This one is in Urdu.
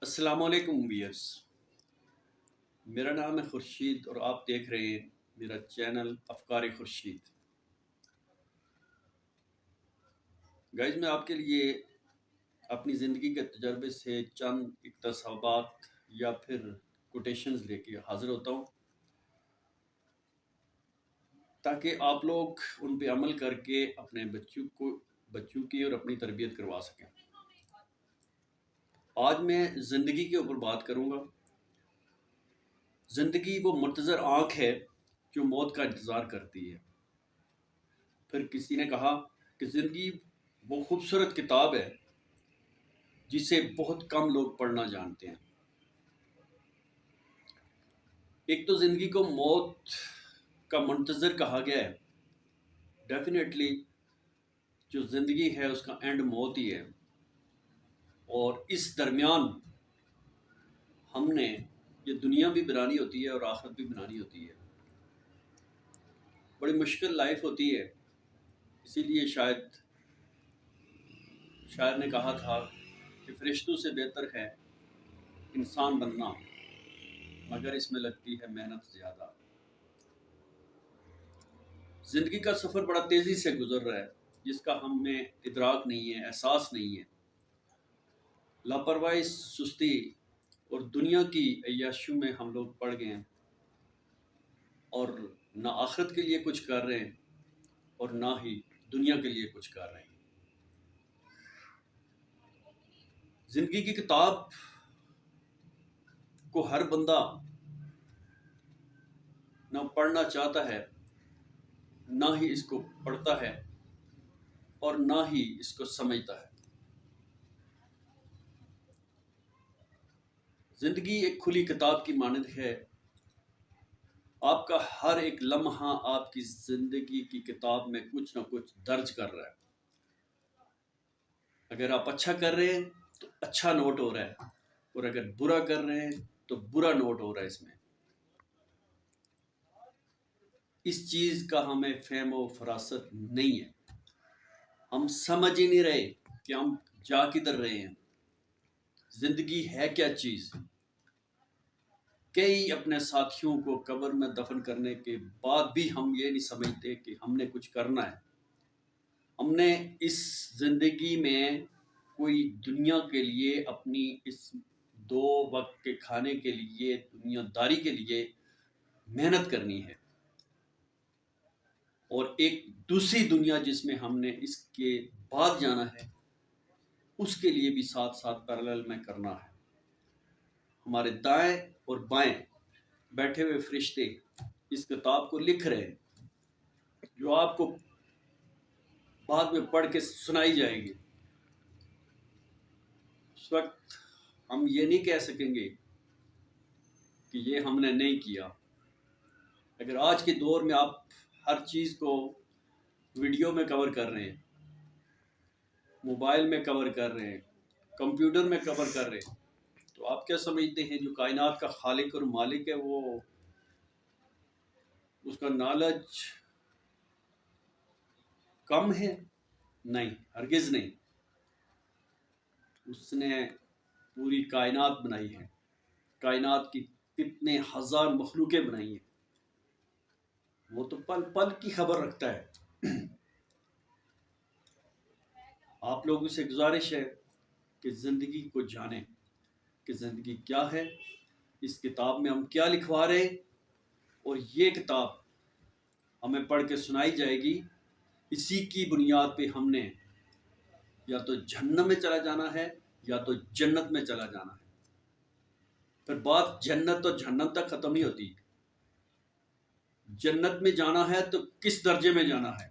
السلام علیکم ویئرس، میرا نام ہے خورشید اور آپ دیکھ رہے ہیں میرا چینل افکار خورشید۔ گائز، میں آپ کے لیے اپنی زندگی کے تجربے سے چند اقتصابات یا پھر کوٹیشنز لے کے حاضر ہوتا ہوں تاکہ آپ لوگ ان پہ عمل کر کے اپنے بچوں کی اور اپنی تربیت کروا سکیں۔ آج میں زندگی کے اوپر بات کروں گا۔ زندگی وہ منتظر آنکھ ہے جو موت کا انتظار کرتی ہے۔ پھر کسی نے کہا کہ زندگی وہ خوبصورت کتاب ہے جسے بہت کم لوگ پڑھنا جانتے ہیں۔ ایک تو زندگی کو موت کا منتظر کہا گیا ہے۔ ڈیفینیٹلی جو زندگی ہے اس کا اینڈ موت ہی ہے، اور اس درمیان ہم نے یہ دنیا بھی بنانی ہوتی ہے اور آخرت بھی بنانی ہوتی ہے۔ بڑی مشکل لائف ہوتی ہے، اسی لیے شاید شاعر نے کہا تھا کہ فرشتوں سے بہتر ہے انسان بننا، مگر اس میں لگتی ہے محنت زیادہ۔ زندگی کا سفر بڑا تیزی سے گزر رہا ہے جس کا ہمیں ادراک نہیں ہے، احساس نہیں ہے۔ لاپرواہی، سستی اور دنیا کی عیاشیوں میں ہم لوگ پڑ گئے ہیں، اور نہ آخرت کے لیے کچھ کر رہے ہیں اور نہ ہی دنیا کے لیے کچھ کر رہے ہیں۔ زندگی کی کتاب کو ہر بندہ نہ پڑھنا چاہتا ہے، نہ ہی اس کو پڑھتا ہے اور نہ ہی اس کو سمجھتا ہے۔ زندگی ایک کھلی کتاب کی مانند ہے۔ آپ کا ہر ایک لمحہ آپ کی زندگی کی کتاب میں کچھ نہ کچھ درج کر رہا ہے۔ اگر آپ اچھا کر رہے ہیں تو اچھا نوٹ ہو رہا ہے، اور اگر برا کر رہے ہیں تو برا نوٹ ہو رہا ہے۔ اس میں اس چیز کا ہمیں فہم و فراست نہیں ہے۔ ہم سمجھ ہی نہیں رہے کہ ہم جا کدھر رہے ہیں، زندگی ہے کیا چیز۔ کئی اپنے ساتھیوں کو قبر میں دفن کرنے کے بعد بھی ہم یہ نہیں سمجھتے کہ ہم نے کچھ کرنا ہے۔ ہم نے اس زندگی میں کوئی دنیا کے لیے، اپنی اس 2 وقت کے کھانے کے لیے، دنیا داری کے لیے محنت کرنی ہے، اور ایک دوسری دنیا جس میں ہم نے اس کے بعد جانا ہے اس کے لیے بھی ساتھ ساتھ پیرالل میں کرنا ہے۔ ہمارے دائیں اور بائیں بیٹھے ہوئے فرشتے اس کتاب کو لکھ رہے ہیں جو آپ کو بعد میں پڑھ کے سنائی جائے گی۔ اس وقت ہم یہ نہیں کہہ سکیں گے کہ یہ ہم نے نہیں کیا۔ اگر آج کے دور میں آپ ہر چیز کو ویڈیو میں کور کر رہے ہیں، موبائل میں کور کر رہے ہیں، کمپیوٹر میں کور کر رہے ہیں، تو آپ کیا سمجھتے ہیں جو کائنات کا خالق اور مالک ہے وہ اس کا نالج کم ہے؟ نہیں، ہرگز نہیں۔ اس نے پوری کائنات بنائی ہے، کائنات کی کتنے ہزار مخلوقیں بنائی ہیں، وہ تو پل پل کی خبر رکھتا ہے۔ آپ لوگوں سے گزارش ہے کہ زندگی کو جانیں کہ زندگی کیا ہے، اس کتاب میں ہم کیا لکھوا رہے ہیں، اور یہ کتاب ہمیں پڑھ کے سنائی جائے گی۔ اسی کی بنیاد پہ ہم نے یا تو جہنم میں چلا جانا ہے یا تو جنت میں چلا جانا ہے۔ پھر بات جنت اور جہنم تک ختم نہیں ہوتی۔ جنت میں جانا ہے تو کس درجے میں جانا ہے،